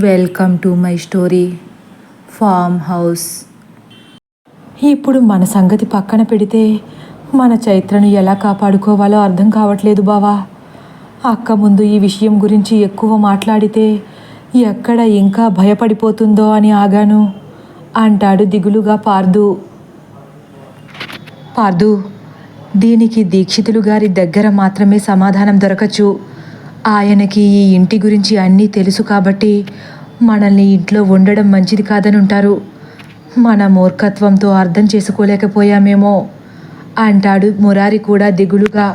Welcome to my story farm house. ఇప్పుడు మన సంగతి పక్కన పెడితే మన చైత్రను ఎలా కాపాడుకోవాలో అర్థం కావట్లేదు బావా. అక్క ముందు ఈ విషయం గురించి ఎక్కువ మాట్లాడితే ఎక్కడ ఇంకా భయపడిపోతుందో అని ఆగాను అంటాడు దిగులుగా పార్దు. దీనికి దీక్షితులు గారి దగ్గర మాత్రమే సమాధానం దొరకచ్చు. ఆయనకి ఈ ఇంటి గురించి అన్నీ తెలుసు కాబట్టి మనల్ని ఇంట్లో ఉండడం మంచిది కాదని ఉంటారు. మన మూర్ఖత్వంతో అర్థం చేసుకోలేకపోయామేమో అంటాడు మురారి కూడా దిగులుగా.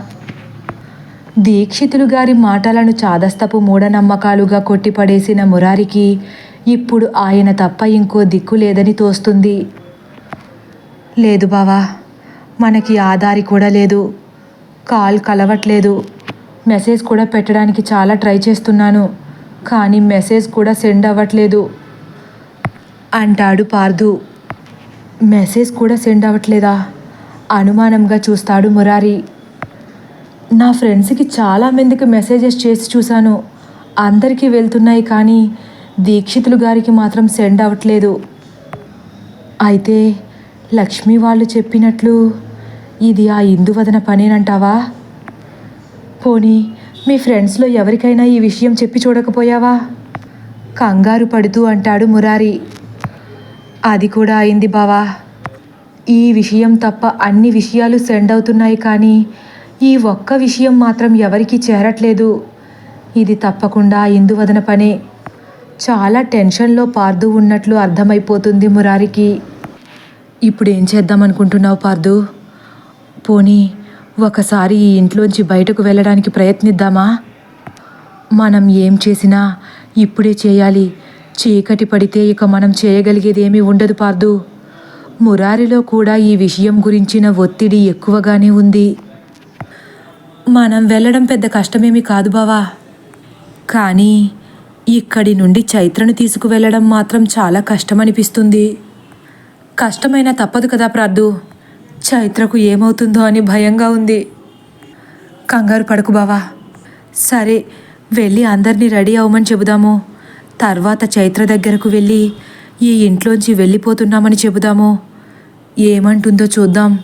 దీక్షితులు గారి మాటలను చాదస్తపు మూఢనమ్మకాలుగా కొట్టిపడేసిన మురారికి ఇప్పుడు ఆయన తప్ప ఇంకో దిక్కు లేదని తోస్తుంది. లేదు బావా, మనకి ఆధారి కూడా లేదు, కాల్ కలవట్లేదు, మెసేజ్ కూడా పెట్టడానికి చాలా ట్రై చేస్తున్నాను, కానీ మెసేజ్ కూడా సెండ్ అవ్వట్లేదు అంటాడు పార్దు. మెసేజ్ కూడా సెండ్ అవ్వట్లేదా? అనుమానంగా చూస్తాడు మురారి. నా ఫ్రెండ్స్కి చాలామందికి మెసేజెస్ చేసి చూశాను, అందరికీ వెళ్తున్నాయి, కానీ దీక్షితులు గారికి మాత్రం సెండ్ అవ్వట్లేదు. అయితే లక్ష్మి వాళ్ళు చెప్పినట్లు ఇది ఆ ఇందువదన పనేనంటావా? పోనీ మీ ఫ్రెండ్స్లో ఎవరికైనా ఈ విషయం చెప్పి చూడకపోయావా? కంగారు పడుతూ అంటాడు మురారి. అది కూడా అయింది బావా. ఈ విషయం తప్ప అన్ని విషయాలు సెండ్ అవుతున్నాయి, కానీ ఈ ఒక్క విషయం మాత్రం ఎవరికీ చేరట్లేదు. ఇది తప్పకుండా ఇందువదన పనే. చాలా టెన్షన్లో పార్దు ఉన్నట్లు అర్థమైపోతుంది మురారికి. ఇప్పుడు ఏం చేద్దాం అనుకుంటున్నావు పార్దు? పోనీ ఒకసారి ఈ ఇంట్లోంచి బయటకు వెళ్ళడానికి ప్రయత్నిద్దామా? మనం ఏం చేసినా ఇప్పుడే చేయాలి. చీకటి పడితే ఇక మనం చేయగలిగేది ఏమీ ఉండదు పార్దు. మురారిలో కూడా ఈ విషయం గురించిన ఒత్తిడి ఎక్కువగానే ఉంది. మనం వెళ్ళడం పెద్ద కష్టమేమీ కాదు బావా, కానీ ఇక్కడి నుండి చైత్రను తీసుకువెళ్ళడం మాత్రం చాలా కష్టమనిపిస్తుంది. కష్టమైనా తప్పదు కదా పార్దు. చైత్రకు ఏమవుతుందో అని భయంగా ఉంది. కంగారు పడకు బావా. సరే, వెళ్ళి అందరినీ రెడీ అవ్వమని చెబుదాము. తర్వాత చైత్ర దగ్గరకు వెళ్ళి ఈ ఇంట్లోంచి వెళ్ళిపోతున్నామని చెబుదాము. ఏమంటుందో చూద్దాం.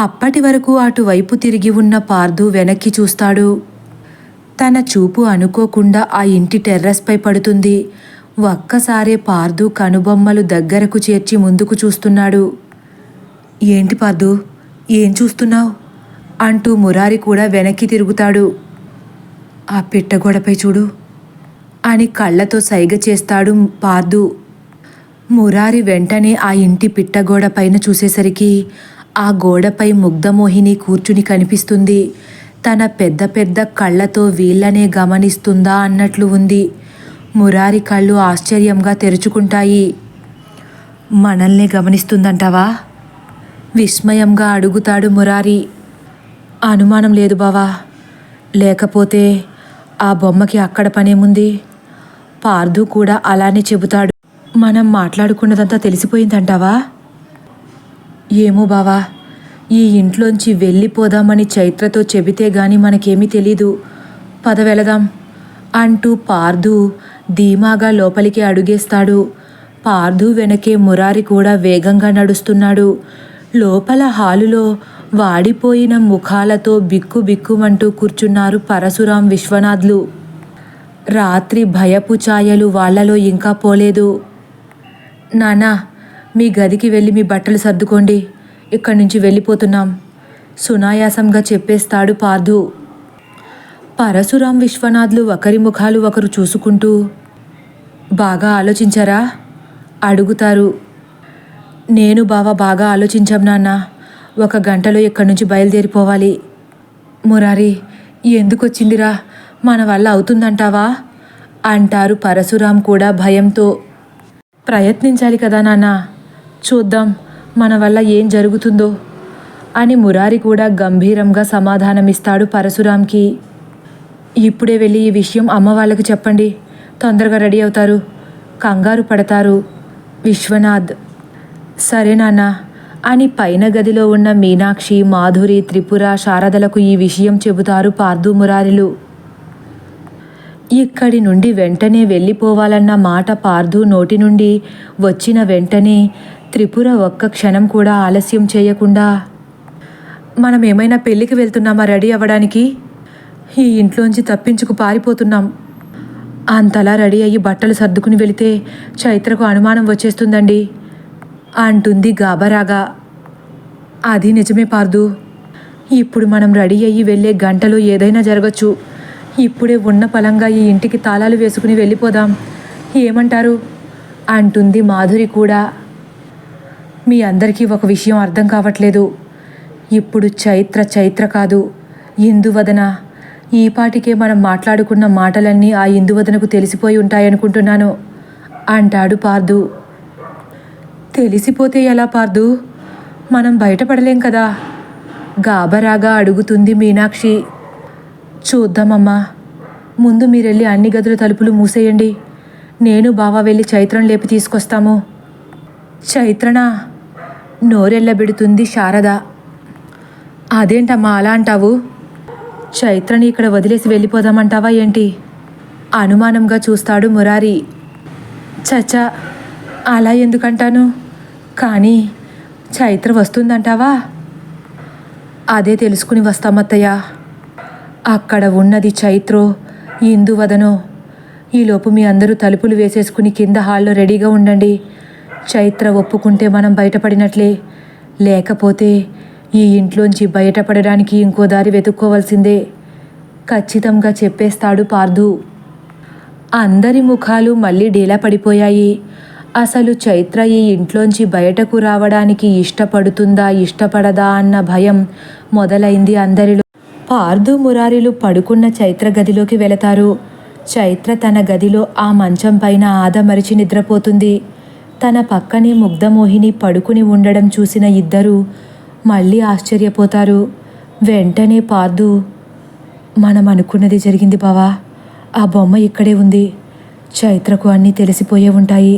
అప్పటి వరకు అటువైపు తిరిగి ఉన్న పార్దు వెనక్కి చూస్తాడు. తన చూపు అనుకోకుండా ఆ ఇంటి టెర్రస్పై పడుతుంది. ఒక్కసారే పార్దు కనుబొమ్మలు దగ్గరకు చేర్చి ముందుకు చూస్తున్నాడు. ఏంటి పార్దు, ఏం చూస్తున్నావు అంటూ మురారి కూడా వెనక్కి తిరుగుతాడు. ఆ పిట్టగోడపై చూడు అని కళ్ళతో సైగ చేస్తాడు పార్దు. మురారి వెంటనే ఆ ఇంటి పిట్టగోడ పైన చూసేసరికి ఆ గోడపై ముగ్ధమోహిని కూర్చుని కనిపిస్తుంది. తన పెద్ద పెద్ద కళ్ళతో వీళ్ళనే గమనిస్తుందా అన్నట్లు ఉంది. మురారి కళ్ళు ఆశ్చర్యంగా తెరుచుకుంటాయి. మనల్ని గమనిస్తుందంటావా? విస్మయంగా అడుగుతాడు మురారి. అనుమానం లేదు బావా. లేకపోతే ఆ బొమ్మకి అక్కడ పనేముంది? పార్దు కూడా అలానే చెబుతాడు. మనం మాట్లాడుకున్నదంతా తెలిసిపోయిందంటావా? ఏమో బావా, ఈ ఇంట్లోంచి వెళ్ళిపోదామని చైత్రతో చెబితే గాని మనకేమీ తెలీదు. పద వెళదాం అంటూ పార్దు ధీమాగా లోపలికి అడుగేస్తాడు. పార్దు వెనకే మురారి కూడా వేగంగా నడుస్తున్నాడు. లోపల హాలులో వాడిపోయిన ముఖాలతో బిక్కుబిక్కుమంటూ కూర్చున్నారు పరశురాం, విశ్వనాథ్లు. రాత్రి భయపు ఛాయలు వాళ్లలో ఇంకా పోలేదు. నానా, మీ గదికి వెళ్ళి మీ బట్టలు సర్దుకోండి, ఇక్కడి నుంచి వెళ్ళిపోతున్నాం సునాయాసంగా చెప్పేస్తాడు పార్దు. పరశురాం, విశ్వనాథ్లు ఒకరి ముఖాలు ఒకరు చూసుకుంటూ బాగా ఆలోచించారా అడుగుతారు. నేను బాగా ఆలోచించాం నాన్న. 1 గంటలో ఇక్కడి నుంచి బయలుదేరిపోవాలి. మురారి, ఎందుకొచ్చిందిరా? మన వల్ల అవుతుందంటావా అంటారు పరశురాం కూడా భయంతో. ప్రయత్నించాలి కదా నాన్న, చూద్దాం మన వల్ల ఏం జరుగుతుందో అని మురారి కూడా గంభీరంగా సమాధానమిస్తాడు పరశురాంకి. ఇప్పుడే వెళ్ళి ఈ విషయం అమ్మ వాళ్ళకి చెప్పండి, తొందరగా రెడీ అవుతారు, కంగారు పడతారు విశ్వనాథ్. సరే నాన్న అని పైన గదిలో ఉన్న మీనాక్షి, మాధురి, త్రిపుర, శారదలకు ఈ విషయం చెబుతారు పార్దు, మురారిలు. ఇక్కడి నుండి వెంటనే వెళ్ళిపోవాలన్న మాట పార్థు నోటి నుండి వచ్చిన వెంటనే త్రిపుర ఒక్క క్షణం కూడా ఆలస్యం చేయకుండా, మనం ఏమైనా పెళ్ళికి వెళ్తున్నామా రెడీ అవ్వడానికి? ఈ ఇంట్లోంచి తప్పించుకు పారిపోతున్నాం. అంతలా రెడీ అయ్యి బట్టలు సర్దుకుని వెళితే చైత్రకు అనుమానం వచ్చేస్తుందండి అంటుంది గాబరాగా. అది నిజమే పార్థు. ఇప్పుడు మనం రెడీ అయ్యి వెళ్ళే గంటలో ఏదైనా జరగచ్చు. ఇప్పుడే ఉన్న పలంగా ఈ ఇంటికి తాళాలు వేసుకుని వెళ్ళిపోదాం, ఏమంటారు అంటుంది మాధురి కూడా. మీ అందరికీ ఒక విషయం అర్థం కావట్లేదు. ఇప్పుడు చైత్ర కాదు, ఇందువదన. ఈ పాటికే మనం మాట్లాడుకున్న మాటలన్నీ ఆ ఇందువదనకు తెలిసిపోయి ఉంటాయనుకుంటున్నాను అంటాడు పార్థు. తెలిసిపోతే ఎలా పార్థు? మనం బయటపడలేం కదా గాబరాగా అడుగుతుంది మీనాక్షి. చూద్దామమ్మా, ముందు మీరెళ్ళి అన్ని గదుల తలుపులు మూసేయండి. నేను బావ వెళ్ళి చైత్రం లేపి తీసుకొస్తాము. చైత్రనా? నోరెళ్ళబెడుతుంది శారద. అదేంటమ్మా అలా అంటావు? చైత్రని ఇక్కడ వదిలేసి వెళ్ళిపోదామంటావా ఏంటి? అనుమానంగా చూస్తాడు మురారి. చచ్చా, అలా ఎందుకంటాను? కానీ చైత్ర వస్తుందంటావా? అదే తెలుసుకుని వస్తామత్తయ్య. అక్కడ ఉన్నది చైత్రో ఇందువదనో. ఈలోపు మీ అందరూ తలుపులు వేసేసుకుని కింద హాల్లో రెడీగా ఉండండి. చైత్ర ఒప్పుకుంటే మనం బయటపడినట్లే, లేకపోతే ఈ ఇంట్లోంచి బయటపడడానికి ఇంకో దారి వెతుక్కోవాల్సిందే ఖచ్చితంగా చెప్పేస్తాడు పార్థు. అందరి ముఖాలు మళ్ళీ డీలా పడిపోయాయి. అసలు చైత్ర ఈ ఇంట్లోంచి బయటకు రావడానికి ఇష్టపడుతుందా ఇష్టపడదా అన్న భయం మొదలైంది అందరిలో. పార్థు మురారిలు పడుకున్న చైత్ర గదిలోకి వెళతారు. చైత్ర తన గదిలో ఆ మంచం పైన ఆదమరిచి నిద్రపోతుంది. తన పక్కనే ముగ్ధమోహిని పడుకుని ఉండడం చూసిన ఇద్దరూ మళ్ళీ ఆశ్చర్యపోతారు. వెంటనే పార్థు, మనం అనుకున్నది జరిగింది బావా. ఆ బొమ్మ ఇక్కడే ఉంది. చైత్రకు అన్నీ తెలిసిపోయే ఉంటాయి.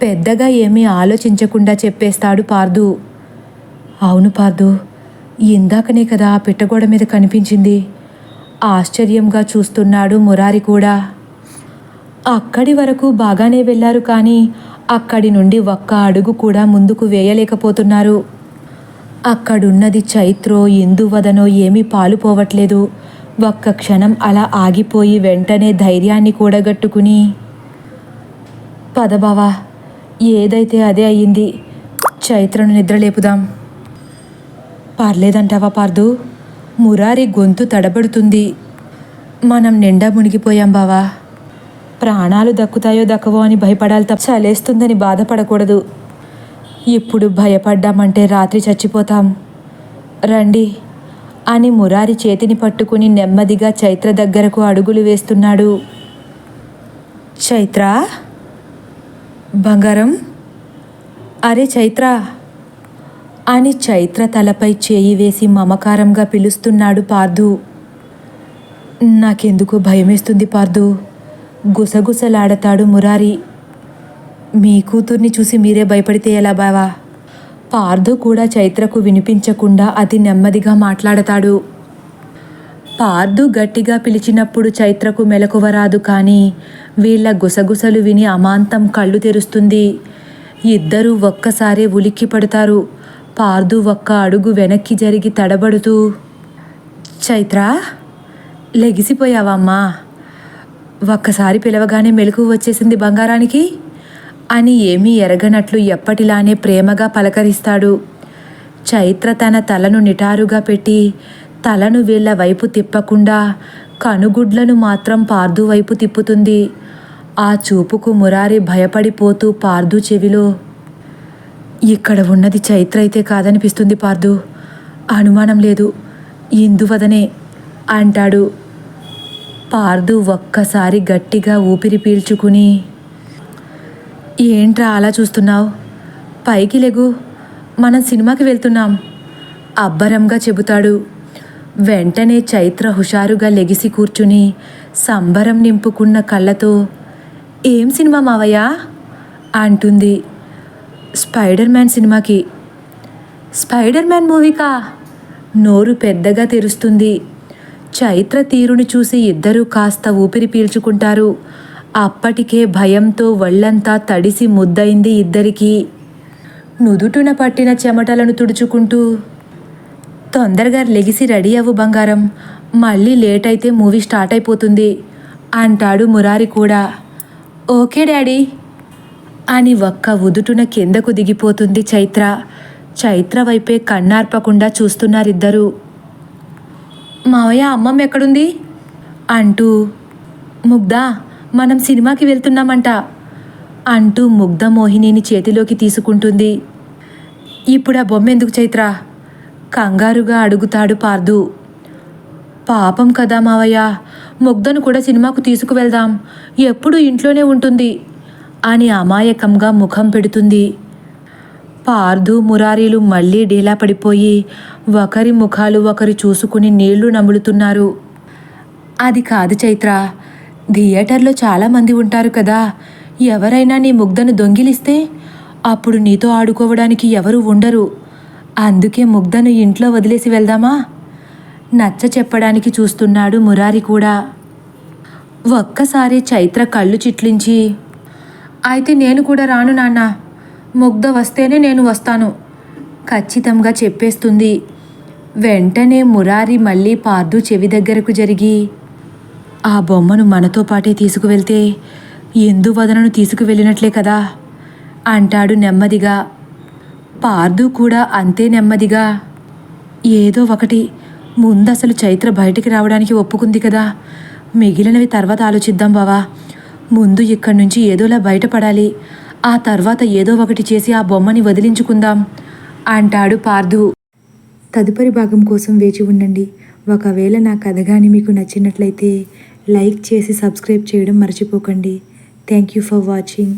పెద్దగా ఏమీ ఆలోచించకుండా చెప్పేస్తాడు పార్థు. అవును పార్థు, ఇందాకనే కదా ఆ పిట్టగోడ మీద కనిపించింది. ఆశ్చర్యంగా చూస్తున్నాడు మురారి కూడా. అక్కడి వరకు బాగానే వెళ్ళారు, కానీ అక్కడి నుండి ఒక్క అడుగు కూడా ముందుకు వేయలేకపోతున్నారు. అక్కడున్నది చైత్రో ఇందువదనో ఏమీ పాలుపోవట్లేదు. ఒక్క క్షణం అలా ఆగిపోయి వెంటనే ధైర్యాన్ని కూడగట్టుకుని, పదబావా, ఏదైతే అదే అయ్యింది. చైత్రను నిద్రలేపుదాం. పర్లేదంటావా పార్థు? మురారి గొంతు తడబడుతుంది. మనం నిండా మునిగిపోయాం బావా. ప్రాణాలు దక్కుతాయో దక్కవో అని భయపడాలి తప్ప చలేస్తుందని బాధపడకూడదు. ఇప్పుడు భయపడ్డామంటే రాత్రి చచ్చిపోతాం. రండి అని మురారి చేతిని పట్టుకుని నెమ్మదిగా చైత్ర దగ్గరకు అడుగులు వేస్తున్నాడు. చైత్ర, బంగారం, అరే చైత్ర అని చైత్ర తలపై చేయి వేసి మమకారంగా పిలుస్తున్నాడు పార్థు. నాకెందుకు భయమేస్తుంది పార్థు, గుసగుసలాడతాడు మురారి. మీ కూతుర్ని చూసి మీరే భయపడితే ఎలా బావా? పార్థు కూడా చైత్రకు వినిపించకుండా అతి నెమ్మదిగా మాట్లాడతాడు. పార్థు గట్టిగా పిలిచినప్పుడు చైత్రకు మెలకువ రాదు, కానీ వీళ్ళ గుసగుసలు విని అమాంతం కళ్ళు తెరుస్తుంది. ఇద్దరూ ఒక్కసారే ఉలిక్కి పడతారు. పార్థు ఒక్క అడుగు వెనక్కి జరిగి తడబడుతూ, చైత్ర, లెగిసిపోయావమ్మా? ఒక్కసారి పిలవగానే మెలకువ వచ్చేసింది బంగారానికి అని ఏమీ ఎరగనట్లు ఎప్పటిలానే ప్రేమగా పలకరిస్తాడు. చైత్ర తన తలను నిటారుగా పెట్టి తలను వీళ్ళ వైపు తిప్పకుండా కనుగుడ్లను మాత్రం పార్థు వైపు తిప్పుతుంది. ఆ చూపుకు మురారి భయపడిపోతూ పార్థు చెవిలో, ఇక్కడ ఉన్నది చైత్ర అయితే కాదనిపిస్తుంది పార్థు, అనుమానం లేదు, ఇందువదనే అంటాడు. పార్థు ఒక్కసారి గట్టిగా ఊపిరి పీల్చుకుని, ఏంట్రా అలా చూస్తున్నావు? పైకి లెగు, మనం సినిమాకి వెళ్తున్నాం అబ్బరంగా చెబుతాడు. వెంటనే చైత్ర హుషారుగా లెగిసి కూర్చుని సంబరం నింపుకున్న కళ్ళతో, ఏం సినిమా మావయ్య అంటుంది. స్పైడర్ మ్యాన్ సినిమాకి. స్పైడర్ మ్యాన్ మూవీకా? నోరు పెద్దగా తెరుస్తుంది. చైత్ర తీరుని చూసి ఇద్దరూ కాస్త ఊపిరి పీల్చుకుంటారు. అప్పటికే భయంతో ఒళ్ళంతా తడిసి ముద్దయింది ఇద్దరికీ. నుదుటున పట్టిన చెమటలను తుడుచుకుంటూ, తొందరగా లెగిసి రెడీ అవ్వు బంగారం, మళ్ళీ లేట్ అయితే మూవీ స్టార్ట్ అయిపోతుంది అంటాడు మురారి కూడా. ఓకే డాడీ అని ఒక్క ఉదుటున కిందకు దిగిపోతుంది చైత్ర. చైత్ర వైపే కన్నార్పకుండా చూస్తున్నారిద్దరూ. మావయ్య అమ్మమ్మ ఎక్కడుంది అంటూ, ముగ్ధా మనం సినిమాకి వెళ్తున్నామంట అంటూ ముగ్ధ మోహినిని చేతిలోకి తీసుకుంటుంది. ఇప్పుడు ఆ బొమ్మ ఎందుకు చైత్ర కంగారుగా అడుగుతాడు పార్దు. పాపం కదా మావయ్య, ముగ్ధను కూడా సినిమాకు తీసుకువెళ్దాం, ఎప్పుడూ ఇంట్లోనే ఉంటుంది అని అమాయకంగా ముఖం పెడుతుంది. పార్దు మురారీలు మళ్ళీ డీలా పడిపోయి ఒకరి ముఖాలు ఒకరు చూసుకుని నీళ్లు నములుతున్నారు. అది కాదు చైత్ర, థియేటర్లో చాలామంది ఉంటారు కదా, ఎవరైనా నీ ముగ్ధను దొంగిలిస్తే అప్పుడు నీతో ఆడుకోవడానికి ఎవరు ఉండరు. అందుకే ముగ్ధను ఇంట్లో వదిలేసి వెళ్దామా నచ్చ చెప్పడానికి చూస్తున్నాడు మురారి కూడా. ఒక్కసారి చైత్ర కళ్ళు చిట్లించి, అయితే నేను కూడా రాను నాన్న, ముగ్ధ వస్తేనే నేను వస్తాను ఖచ్చితంగా చెప్పేస్తుంది. వెంటనే మురారి మళ్ళీ పార్దు చెవి దగ్గరకు జరిగి, ఆ బొమ్మను మనతో పాటే తీసుకువెళ్తే ఎందువదనను తీసుకువెళ్ళినట్లే కదా అంటాడు నెమ్మదిగా. పార్దు కూడా అంతే నెమ్మదిగా, ఏదో ఒకటి, ముందసలు చైత్ర బయటికి రావడానికి ఒప్పుకుంది కదా, మిగిలినవి తర్వాత ఆలోచిద్దాం బావా, ముందు ఇక్కడి నుంచి ఏదోలా బయటపడాలి, ఆ తర్వాత ఏదో ఒకటి చేసి ఆ బొమ్మని వదిలించుకుందాం అంటాడు పార్దు. తదుపరి భాగం కోసం వేచి ఉండండి. ఒకవేళ నా కథ కానీ మీకు నచ్చినట్లయితే లైక్ చేసి సబ్స్క్రైబ్ చేయడం మర్చిపోకండి. Thank you for watching.